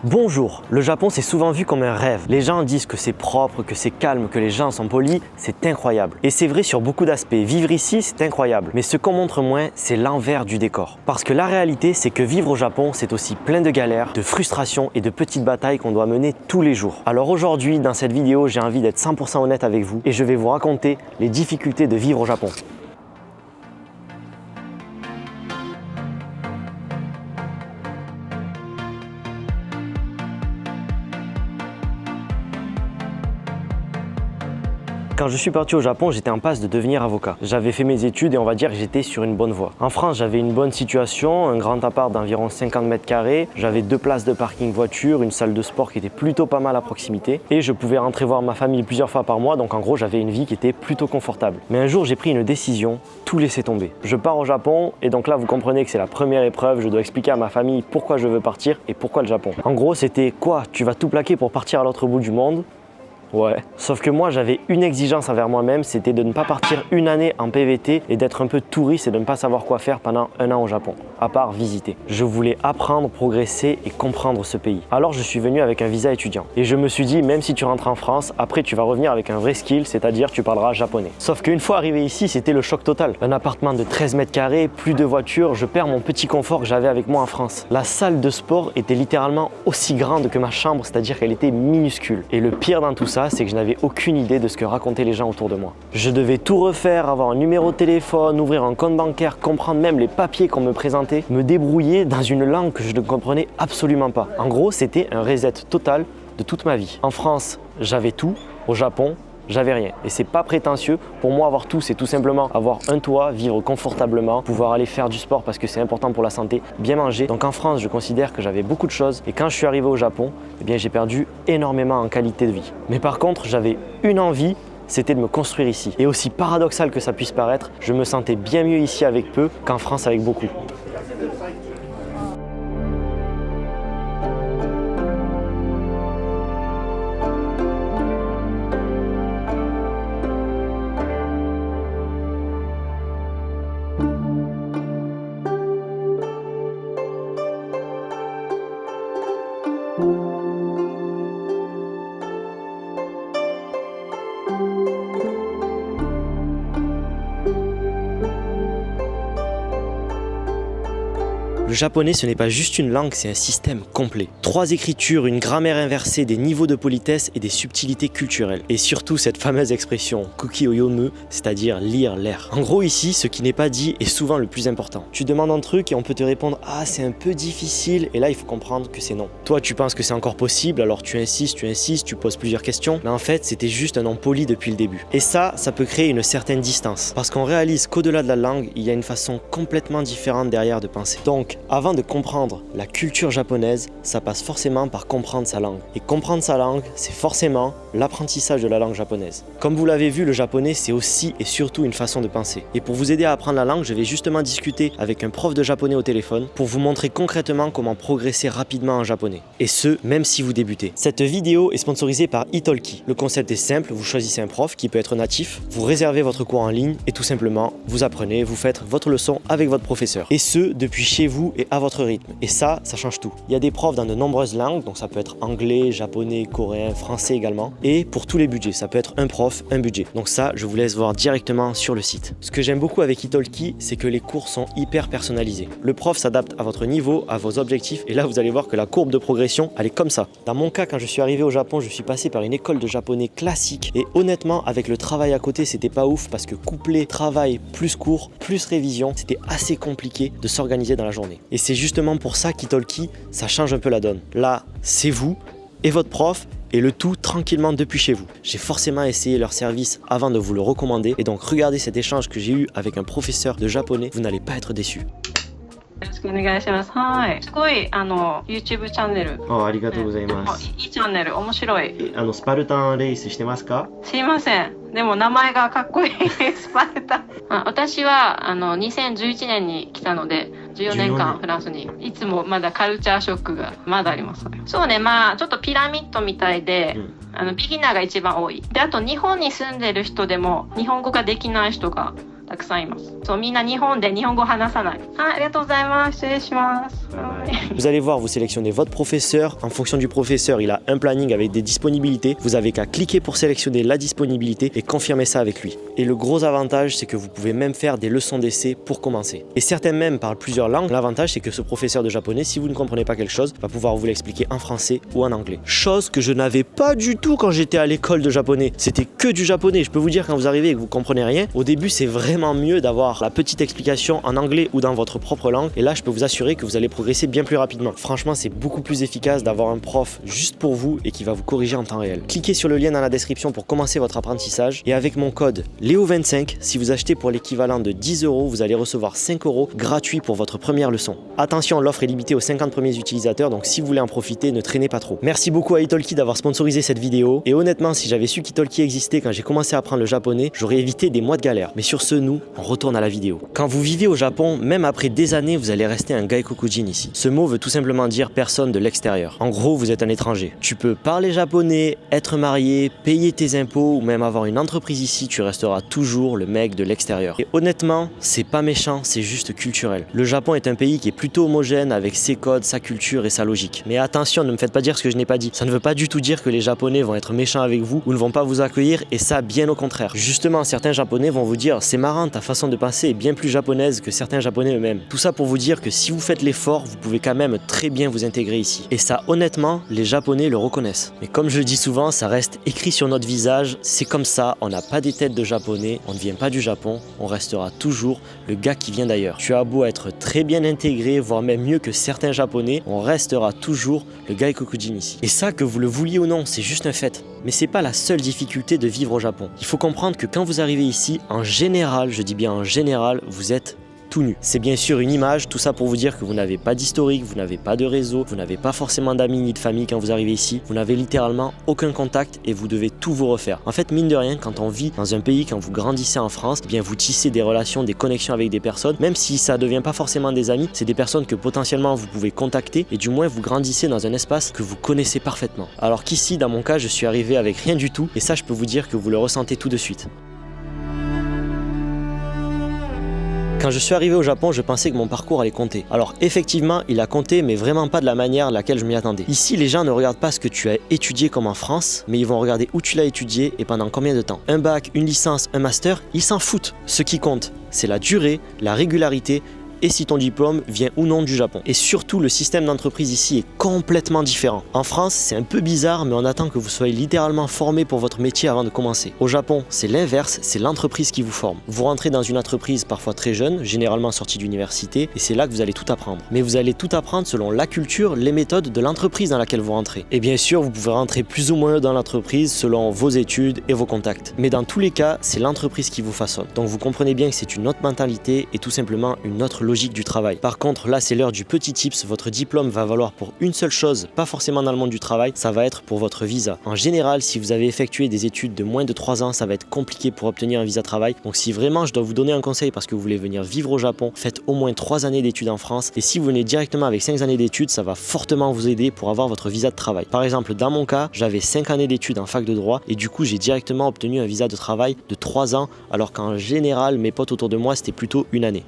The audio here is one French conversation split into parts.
Bonjour, le Japon c'est souvent vu comme un rêve. Les gens disent que c'est propre, que c'est calme, que les gens sont polis, c'est incroyable. Et c'est vrai sur beaucoup d'aspects, vivre ici c'est incroyable. Mais ce qu'on montre moins, c'est l'envers du décor. Parce que la réalité c'est que vivre au Japon c'est aussi plein de galères, de frustrations et de petites batailles qu'on doit mener tous les jours. Alors aujourd'hui, dans cette vidéo, j'ai envie d'être 100% honnête avec vous et je vais vous raconter les difficultés de vivre au Japon. Quand je suis parti au Japon, j'étais en passe de devenir avocat. J'avais fait mes études et on va dire que j'étais sur une bonne voie. En France, j'avais une bonne situation, un grand appart d'environ 50 mètres carrés, j'avais 2 places de parking voiture, une salle de sport qui était plutôt pas mal à proximité et je pouvais rentrer voir ma famille plusieurs fois par mois, donc en gros j'avais une vie qui était plutôt confortable. Mais un jour j'ai pris une décision, tout laisser tomber. Je pars au Japon et donc là vous comprenez que c'est la première épreuve, je dois expliquer à ma famille pourquoi je veux partir et pourquoi le Japon. En gros c'était quoi? Tu vas tout plaquer pour partir à l'autre bout du monde? Ouais. Sauf que moi, j'avais une exigence envers moi-même, c'était de ne pas partir une année en PVT et d'être un peu touriste et de ne pas savoir quoi faire pendant un an au Japon, à part visiter. Je voulais apprendre, progresser et comprendre ce pays. Alors, je suis venu avec un visa étudiant. Et je me suis dit, même si tu rentres en France, après tu vas revenir avec un vrai skill, c'est-à-dire tu parleras japonais. Sauf qu'une fois arrivé ici, c'était le choc total. Un appartement de 13 mètres carrés, plus de voiture, je perds mon petit confort que j'avais avec moi en France. La salle de sport était littéralement aussi grande que ma chambre, c'est-à-dire qu'elle était minuscule. Et le pire dans tout ça, c'est que je n'avais aucune idée de ce que racontaient les gens autour de moi. Je devais tout refaire, avoir un numéro de téléphone, ouvrir un compte bancaire, comprendre même les papiers qu'on me présentait, me débrouiller dans une langue que je ne comprenais absolument pas. En gros, c'était un reset total de toute ma vie. En France, j'avais tout. Au Japon, j'avais rien. Et c'est pas prétentieux. Pour moi, avoir tout, c'est tout simplement avoir un toit, vivre confortablement, pouvoir aller faire du sport parce que c'est important pour la santé, bien manger. Donc en France, je considère que j'avais beaucoup de choses. Et quand je suis arrivé au Japon, eh bien, j'ai perdu énormément en qualité de vie. Mais par contre, j'avais une envie, c'était de me construire ici. Et aussi paradoxal que ça puisse paraître, je me sentais bien mieux ici avec peu qu'en France avec beaucoup. Le japonais, ce n'est pas juste une langue, c'est un système complet. 3 écritures, une grammaire inversée, des niveaux de politesse et des subtilités culturelles. Et surtout cette fameuse expression kuki o yomu, c'est-à-dire lire l'air. En gros ici, ce qui n'est pas dit est souvent le plus important. Tu demandes un truc et on peut te répondre « Ah, c'est un peu difficile » et là il faut comprendre que c'est non. Toi tu penses que c'est encore possible, alors tu insistes, tu poses plusieurs questions, mais en fait c'était juste un non poli depuis le début. Et ça peut créer une certaine distance, parce qu'on réalise qu'au-delà de la langue, il y a une façon complètement différente derrière de penser. Donc, avant de comprendre la culture japonaise, ça passe forcément par comprendre sa langue. Et comprendre sa langue, c'est forcément l'apprentissage de la langue japonaise. Comme vous l'avez vu, le japonais, c'est aussi et surtout une façon de penser. Et pour vous aider à apprendre la langue, je vais justement discuter avec un prof de japonais au téléphone pour vous montrer concrètement comment progresser rapidement en japonais. Et ce, même si vous débutez. Cette vidéo est sponsorisée par Italki. Le concept est simple, vous choisissez un prof qui peut être natif, vous réservez votre cours en ligne et tout simplement, vous apprenez, vous faites votre leçon avec votre professeur. Et ce, depuis chez vous et à votre rythme. Et ça change tout. Il y a des profs dans de nombreuses langues, donc ça peut être anglais, japonais, coréen, français également. Et pour tous les budgets, ça peut être un prof, un budget. Donc ça, je vous laisse voir directement sur le site. Ce que j'aime beaucoup avec Italki, c'est que les cours sont hyper personnalisés. Le prof s'adapte à votre niveau, à vos objectifs, et là vous allez voir que la courbe de progression, elle est comme ça. Dans mon cas, quand je suis arrivé au Japon, je suis passé par une école de japonais classique, et honnêtement, avec le travail à côté, c'était pas ouf, parce que coupler travail plus cours, plus révision, c'était assez compliqué de s'organiser dans la journée. Et c'est justement pour ça qu'Italki, ça change un peu la donne. Là, c'est vous et votre prof, et le tout tranquillement depuis chez vous. J'ai forcément essayé leur service avant de vous le recommander, et donc regardez cet échange que j'ai eu avec un professeur de japonais, vous n'allez pas être déçus. よろしくお願いします。はい。すごいYouTube チャンネル。ありがとうございます。いいチャンネル、面白い。スパルタンレースしてますか？知りません。でも名前がかっこいい。スパルタン。私は2011年に来たので、14年間フランスに。いつもまだカルチャーショックがまだあります。そうね、まあちょっとピラミッドみたいで、ビギナーが一番多い。で、あと日本に住んでる人でも日本語ができない人がたくさんいます。そう、みんな日本で日本語話さない。はい、ありがとうございます。失礼します。はい。Vous allez voir, vous sélectionnez votre professeur. En fonction du professeur, il a un planning avec des disponibilités. Vous avez qu'à cliquer pour sélectionner la disponibilité et confirmer ça avec lui. Et le gros avantage, c'est que vous pouvez même faire des leçons d'essai pour commencer. Et certains même parlent plusieurs langues. L'avantage, c'est que ce professeur de japonais, si vous ne comprenez pas quelque chose, va pouvoir vous l'expliquer en français ou en anglais. Chose que je n'avais pas du tout quand j'étais à l'école de japonais. C'était que du japonais. Je peux vous dire, quand vous arrivez et que vous comprenez rien, au début, c'est vraiment mieux d'avoir la petite explication en anglais ou dans votre propre langue. Et là, je peux vous assurer que vous allez progresser bien plus rapidement. Franchement, c'est beaucoup plus efficace d'avoir un prof juste pour vous et qui va vous corriger en temps réel. Cliquez sur le lien dans la description pour commencer votre apprentissage. Et avec mon code LEO25, si vous achetez pour l'équivalent de 10 €, vous allez recevoir 5 € gratuits pour votre première leçon. Attention, l'offre est limitée aux 50 premiers utilisateurs, donc si vous voulez en profiter, ne traînez pas trop. Merci beaucoup à Italki d'avoir sponsorisé cette vidéo. Et honnêtement, si j'avais su qu'Italki existait quand j'ai commencé à apprendre le japonais, j'aurais évité des mois de galère. Mais sur ce, nous, on retourne à la vidéo. Quand vous vivez au Japon, même après des années, vous allez rester un gaikokujin ici. Ce mot veut tout simplement dire personne de l'extérieur. En gros, vous êtes un étranger. Tu peux parler japonais, être marié, payer tes impôts ou même avoir une entreprise ici, tu resteras toujours le mec de l'extérieur. Et honnêtement, c'est pas méchant, c'est juste culturel. Le Japon est un pays qui est plutôt homogène avec ses codes, sa culture et sa logique. Mais attention, ne me faites pas dire ce que je n'ai pas dit. Ça ne veut pas du tout dire que les Japonais vont être méchants avec vous ou ne vont pas vous accueillir, et ça, bien au contraire. Justement, certains Japonais vont vous dire « c'est marrant, ta façon de penser est bien plus japonaise que certains Japonais eux-mêmes ». Tout ça pour vous dire que si vous faites l'effort, vous pouvez quand même très bien vous intégrer ici. Et ça, honnêtement, les Japonais le reconnaissent. Mais comme je le dis souvent, ça reste écrit sur notre visage, c'est comme ça, on n'a pas des têtes de Japonais, on ne vient pas du Japon, on restera toujours le gars qui vient d'ailleurs. Tu as beau être très bien intégré, voire même mieux que certains Japonais, on restera toujours le gaikokujin ici. Et ça, que vous le vouliez ou non, c'est juste un fait. Mais c'est pas la seule difficulté de vivre au Japon. Il faut comprendre que quand vous arrivez ici, en général, je dis bien en général, vous êtes tout nu. C'est bien sûr une image, tout ça pour vous dire que vous n'avez pas d'historique, vous n'avez pas de réseau, vous n'avez pas forcément d'amis ni de famille quand vous arrivez ici, vous n'avez littéralement aucun contact et vous devez tout vous refaire. En fait, mine de rien, quand on vit dans un pays, quand vous grandissez en France, eh bien vous tissez des relations, des connexions avec des personnes, même si ça ne devient pas forcément des amis, c'est des personnes que potentiellement vous pouvez contacter et du moins vous grandissez dans un espace que vous connaissez parfaitement. Alors qu'ici, dans mon cas, je suis arrivé avec rien du tout et ça, je peux vous dire que vous le ressentez tout de suite. Quand je suis arrivé au Japon, je pensais que mon parcours allait compter. Alors effectivement, il a compté, mais vraiment pas de la manière à laquelle je m'y attendais. Ici, les gens ne regardent pas ce que tu as étudié comme en France, mais ils vont regarder où tu l'as étudié et pendant combien de temps. Un bac, une licence, un master, ils s'en foutent. Ce qui compte, c'est la durée, la régularité et si ton diplôme vient ou non du Japon. Et surtout, le système d'entreprise ici est complètement différent. En France, c'est un peu bizarre, mais on attend que vous soyez littéralement formé pour votre métier avant de commencer. Au Japon, c'est l'inverse, c'est l'entreprise qui vous forme. Vous rentrez dans une entreprise parfois très jeune, généralement sortie d'université, et c'est là que vous allez tout apprendre. Mais vous allez tout apprendre selon la culture, les méthodes de l'entreprise dans laquelle vous rentrez. Et bien sûr, vous pouvez rentrer plus ou moins dans l'entreprise selon vos études et vos contacts. Mais dans tous les cas, c'est l'entreprise qui vous façonne. Donc vous comprenez bien que c'est une autre mentalité et tout simplement une autre logique du travail. Par contre, là, c'est l'heure du petit tips. Votre diplôme va valoir pour une seule chose, pas forcément dans le monde du travail, ça va être pour votre visa. En général, si vous avez effectué des études de moins de 3 ans, ça va être compliqué pour obtenir un visa travail. Donc si vraiment je dois vous donner un conseil parce que vous voulez venir vivre au Japon, faites au moins 3 années d'études en France. Et si vous venez directement avec 5 années d'études, ça va fortement vous aider pour avoir votre visa de travail. Par exemple, dans mon cas, j'avais 5 années d'études en fac de droit et du coup, j'ai directement obtenu un visa de travail de 3 ans, alors qu'en général, mes potes autour de moi, c'était plutôt une année.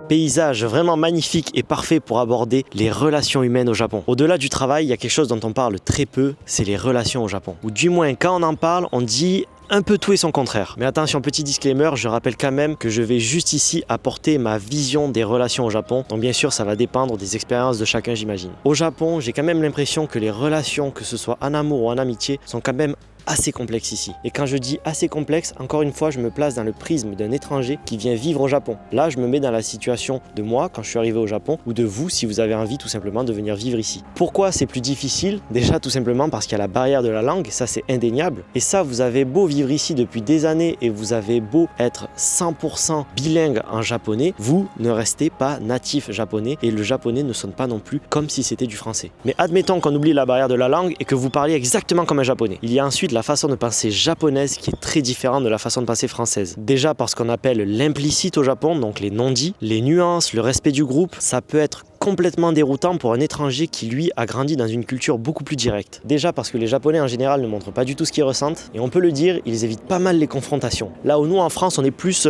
Paysage vraiment magnifique et parfait pour aborder les relations humaines au Japon. Au-delà du travail, il y a quelque chose dont on parle très peu, c'est les relations au Japon. Ou du moins, quand on en parle, on dit un peu tout et son contraire. Mais attention, petit disclaimer, je rappelle quand même que je vais juste ici apporter ma vision des relations au Japon. Donc bien sûr, ça va dépendre des expériences de chacun, j'imagine. Au Japon, j'ai quand même l'impression que les relations, que ce soit en amour ou en amitié, sont quand même assez complexe ici. Et quand je dis assez complexe, encore une fois, je me place dans le prisme d'un étranger qui vient vivre au Japon. Là, je me mets dans la situation de moi quand je suis arrivé au Japon ou de vous si vous avez envie tout simplement de venir vivre ici. Pourquoi c'est plus difficile? Déjà tout simplement parce qu'il y a la barrière de la langue, ça c'est indéniable. Et ça, vous avez beau vivre ici depuis des années et vous avez beau être 100% bilingue en japonais, vous ne restez pas natif japonais et le japonais ne sonne pas non plus comme si c'était du français. Mais admettons qu'on oublie la barrière de la langue et que vous parliez exactement comme un japonais. Il y a ensuite la façon de penser japonaise qui est très différente de la façon de penser française. Déjà parce qu'on appelle l'implicite au Japon, donc les non-dits, les nuances, le respect du groupe, ça peut être complètement déroutant pour un étranger qui lui a grandi dans une culture beaucoup plus directe. Déjà parce que les Japonais en général ne montrent pas du tout ce qu'ils ressentent et on peut le dire, ils évitent pas mal les confrontations. Là où nous en France on est plus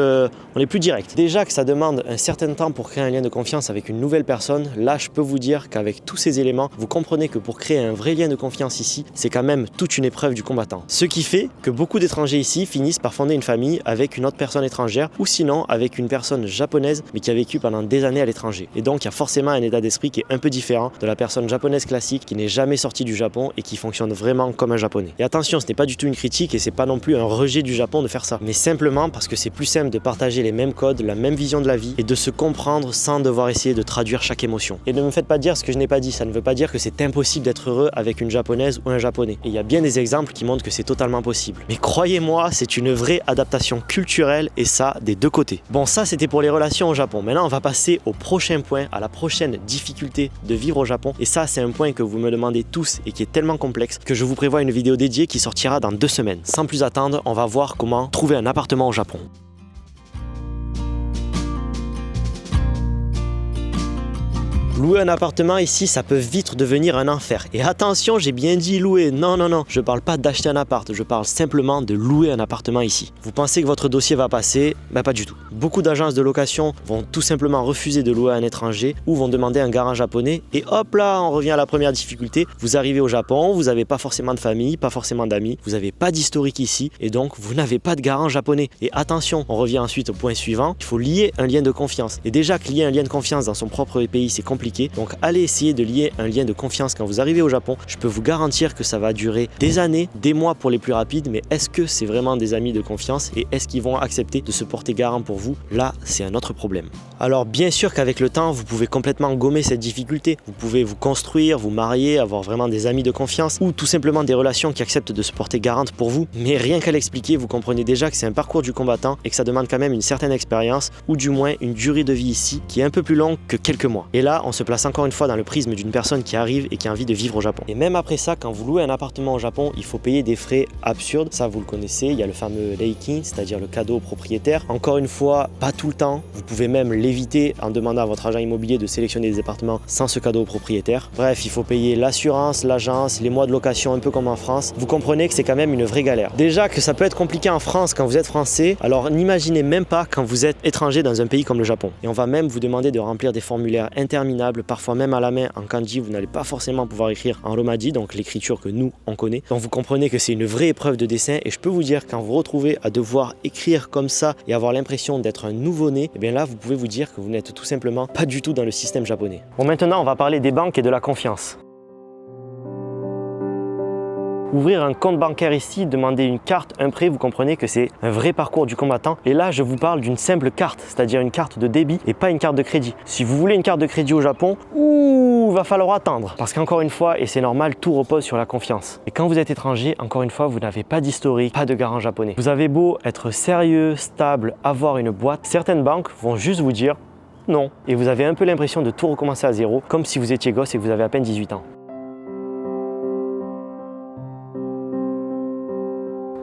direct. Déjà que ça demande un certain temps pour créer un lien de confiance avec une nouvelle personne, là je peux vous dire qu'avec tous ces éléments, vous comprenez que pour créer un vrai lien de confiance ici, c'est quand même toute une épreuve du combattant. Ce qui fait que beaucoup d'étrangers ici finissent par fonder une famille avec une autre personne étrangère ou sinon avec une personne japonaise mais qui a vécu pendant des années à l'étranger. Et donc il y a forcément un état d'esprit qui est un peu différent de la personne japonaise classique qui n'est jamais sortie du Japon et qui fonctionne vraiment comme un japonais. Et attention, ce n'est pas du tout une critique et c'est pas non plus un rejet du Japon de faire ça, mais simplement parce que c'est plus simple de partager les mêmes codes, la même vision de la vie et de se comprendre sans devoir essayer de traduire chaque émotion. Et ne me faites pas dire ce que je n'ai pas dit, ça ne veut pas dire que c'est impossible d'être heureux avec une japonaise ou un japonais. Et il y a bien des exemples qui montrent que c'est totalement possible. Mais croyez-moi, c'est une vraie adaptation culturelle et ça des deux côtés. Bon, ça c'était pour les relations au Japon. Maintenant, on va passer au prochain point, à la prochaine difficulté de vivre au Japon. Et ça, c'est un point que vous me demandez tous et qui est tellement complexe que je vous prévois une vidéo dédiée qui sortira dans 2 semaines. Sans plus attendre, on va voir comment trouver un appartement au Japon. Louer un appartement ici, ça peut vite devenir un enfer. Et attention, j'ai bien dit louer. Non, non, non. Je parle pas d'acheter un appart. Je parle simplement de louer un appartement ici. Vous pensez que votre dossier va passer? Ben pas du tout. Beaucoup d'agences de location vont tout simplement refuser de louer à un étranger ou vont demander un garant japonais. Et hop là, on revient à la première difficulté. Vous arrivez au Japon, vous n'avez pas forcément de famille, pas forcément d'amis. Vous n'avez pas d'historique ici. Et donc, vous n'avez pas de garant japonais. Et attention, on revient ensuite au point suivant. Il faut lier un lien de confiance. Et déjà que lier un lien de confiance dans son propre pays, c'est compliqué. Donc allez essayer de lier un lien de confiance quand vous arrivez au Japon. Je peux vous garantir que ça va durer des années, des mois pour les plus rapides, mais est-ce que c'est vraiment des amis de confiance et est-ce qu'ils vont accepter de se porter garant pour vous? Là, c'est un autre problème. Alors bien sûr qu'avec le temps, vous pouvez complètement gommer cette difficulté. Vous pouvez vous construire, vous marier, avoir vraiment des amis de confiance ou tout simplement des relations qui acceptent de se porter garante pour vous. Mais rien qu'à l'expliquer, vous comprenez déjà que c'est un parcours du combattant et que ça demande quand même une certaine expérience ou du moins une durée de vie ici qui est un peu plus longue que quelques mois. Et là, on se place encore une fois dans le prisme d'une personne qui arrive et qui a envie de vivre au Japon. Et même après ça, quand vous louez un appartement au Japon, il faut payer des frais absurdes. Ça, vous le connaissez, il y a le fameux Reikin, c'est-à-dire le cadeau au propriétaire. Encore une fois, pas tout le temps. Vous pouvez même l'éviter en demandant à votre agent immobilier de sélectionner des appartements sans ce cadeau au propriétaire. Bref, il faut payer l'assurance, l'agence, les mois de location, un peu comme en France. Vous comprenez que c'est quand même une vraie galère. Déjà que ça peut être compliqué en France quand vous êtes français, alors n'imaginez même pas quand vous êtes étranger dans un pays comme le Japon. Et on va même vous demander de remplir des formulaires interminables, parfois même à la main en kanji, vous n'allez pas forcément pouvoir écrire en romaji, donc l'écriture que nous on connaît. Donc vous comprenez que c'est une vraie épreuve de dessin et je peux vous dire quand vous retrouvez à devoir écrire comme ça et avoir l'impression d'être un nouveau-né, et bien là vous pouvez vous dire que vous n'êtes tout simplement pas du tout dans le système japonais. Bon, maintenant on va parler des banques et de la confiance. Ouvrir un compte bancaire ici, demander une carte, un prêt, vous comprenez que c'est un vrai parcours du combattant. Et là, je vous parle d'une simple carte, c'est-à-dire une carte de débit et pas une carte de crédit. Si vous voulez une carte de crédit au Japon, va falloir attendre. Parce qu'encore une fois, et c'est normal, tout repose sur la confiance. Et quand vous êtes étranger, encore une fois, vous n'avez pas d'historique, pas de garant japonais. Vous avez beau être sérieux, stable, avoir une boîte, certaines banques vont juste vous dire non. Et vous avez un peu l'impression de tout recommencer à zéro, comme si vous étiez gosse et que vous avez à peine 18 ans.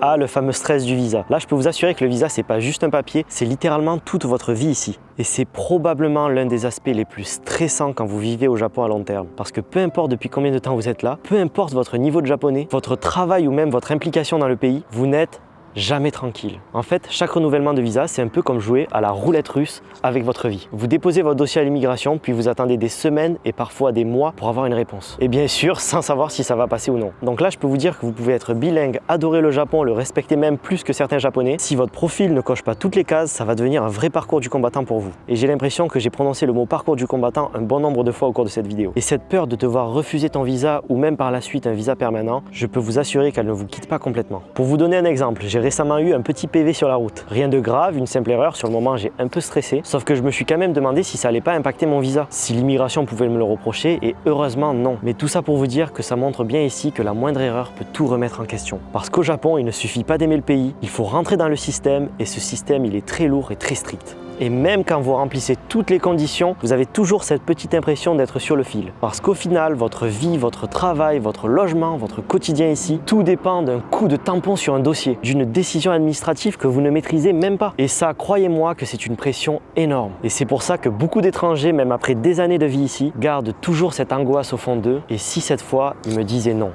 Ah, le fameux stress du visa. Là, je peux vous assurer que le visa, c'est pas juste un papier, c'est littéralement toute votre vie ici. Et c'est probablement l'un des aspects les plus stressants quand vous vivez au Japon à long terme. Parce que peu importe depuis combien de temps vous êtes là, peu importe votre niveau de japonais, votre travail ou même votre implication dans le pays, vous n'êtes jamais tranquille. En fait, chaque renouvellement de visa, c'est un peu comme jouer à la roulette russe avec votre vie. Vous déposez votre dossier à l'immigration, puis vous attendez des semaines et parfois des mois pour avoir une réponse. Et bien sûr, sans savoir si ça va passer ou non. Donc là, je peux vous dire que vous pouvez être bilingue, adorer le Japon, le respecter même plus que certains Japonais. Si votre profil ne coche pas toutes les cases, ça va devenir un vrai parcours du combattant pour vous. Et j'ai l'impression que j'ai prononcé le mot parcours du combattant un bon nombre de fois au cours de cette vidéo. Et cette peur de devoir refuser ton visa ou même par la suite un visa permanent, je peux vous assurer qu'elle ne vous quitte pas complètement. Pour vous donner un exemple, j'ai récemment eu un petit PV sur la route. Rien de grave, une simple erreur, sur le moment j'ai un peu stressé, sauf que je me suis quand même demandé si ça allait pas impacter mon visa, si l'immigration pouvait me le reprocher, et heureusement non. Mais tout ça pour vous dire que ça montre bien ici que la moindre erreur peut tout remettre en question. Parce qu'au Japon, il ne suffit pas d'aimer le pays, il faut rentrer dans le système, et ce système il est très lourd et très strict. Et même quand vous remplissez toutes les conditions, vous avez toujours cette petite impression d'être sur le fil. Parce qu'au final, votre vie, votre travail, votre logement, votre quotidien ici, tout dépend d'un coup de tampon sur un dossier, d'une décision administrative que vous ne maîtrisez même pas. Et ça, croyez-moi que c'est une pression énorme. Et c'est pour ça que beaucoup d'étrangers, même après des années de vie ici, gardent toujours cette angoisse au fond d'eux. Et si cette fois, ils me disaient non.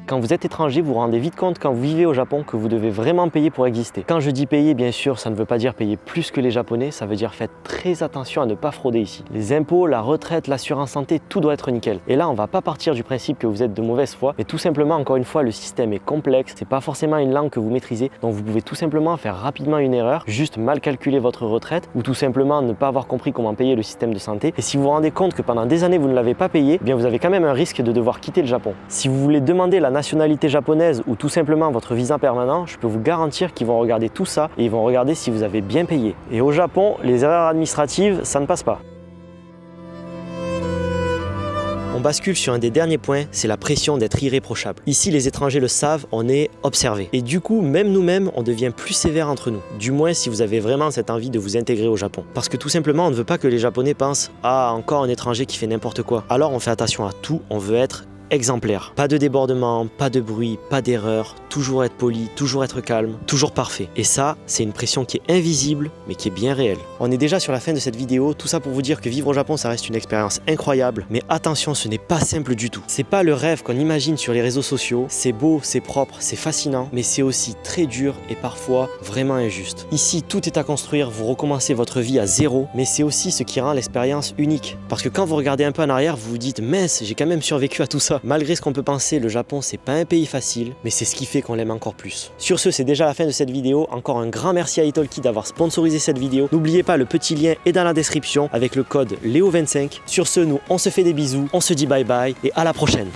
Quand vous êtes étranger, vous vous rendez vite compte quand vous vivez au Japon que vous devez vraiment payer pour exister. Quand je dis payer, bien sûr, ça ne veut pas dire payer plus que les Japonais, ça veut dire faites très attention à ne pas frauder ici. Les impôts, la retraite, l'assurance santé, tout doit être nickel. Et là, on va pas partir du principe que vous êtes de mauvaise foi, mais tout simplement, encore une fois, le système est complexe, c'est pas forcément une langue que vous maîtrisez, donc vous pouvez tout simplement faire rapidement une erreur, juste mal calculer votre retraite, ou tout simplement ne pas avoir compris comment payer le système de santé. Et si vous vous rendez compte que pendant des années vous ne l'avez pas payé, eh bien vous avez quand même un risque de devoir quitter le Japon. Si vous voulez demander la nationalité japonaise ou tout simplement votre visa permanent, je peux vous garantir qu'ils vont regarder tout ça et ils vont regarder si vous avez bien payé. Et au Japon, les erreurs administratives, ça ne passe pas. On bascule sur un des derniers points, c'est la pression d'être irréprochable. Ici, les étrangers le savent, on est observé. Et du coup, même nous-mêmes, on devient plus sévère entre nous. Du moins, si vous avez vraiment cette envie de vous intégrer au Japon. Parce que tout simplement, on ne veut pas que les Japonais pensent « Ah, encore un étranger qui fait n'importe quoi ». Alors, on fait attention à tout, on veut être exemplaire. Pas de débordement, pas de bruit, pas d'erreur, toujours être poli, toujours être calme, toujours parfait. Et ça, c'est une pression qui est invisible, mais qui est bien réelle. On est déjà sur la fin de cette vidéo, tout ça pour vous dire que vivre au Japon, ça reste une expérience incroyable, mais attention, ce n'est pas simple du tout. C'est pas le rêve qu'on imagine sur les réseaux sociaux, c'est beau, c'est propre, c'est fascinant, mais c'est aussi très dur et parfois vraiment injuste. Ici, tout est à construire, vous recommencez votre vie à zéro, mais c'est aussi ce qui rend l'expérience unique. Parce que quand vous regardez un peu en arrière, vous vous dites « Mince, j'ai quand même survécu à tout ça ». Malgré ce qu'on peut penser, le Japon c'est pas un pays facile, mais c'est ce qui fait qu'on l'aime encore plus. Sur ce, c'est déjà la fin de cette vidéo. Encore un grand merci à Italki d'avoir sponsorisé cette vidéo. N'oubliez pas, le petit lien est dans la description avec le code Léo25. Sur ce, nous on se fait des bisous, on se dit bye bye et à la prochaine.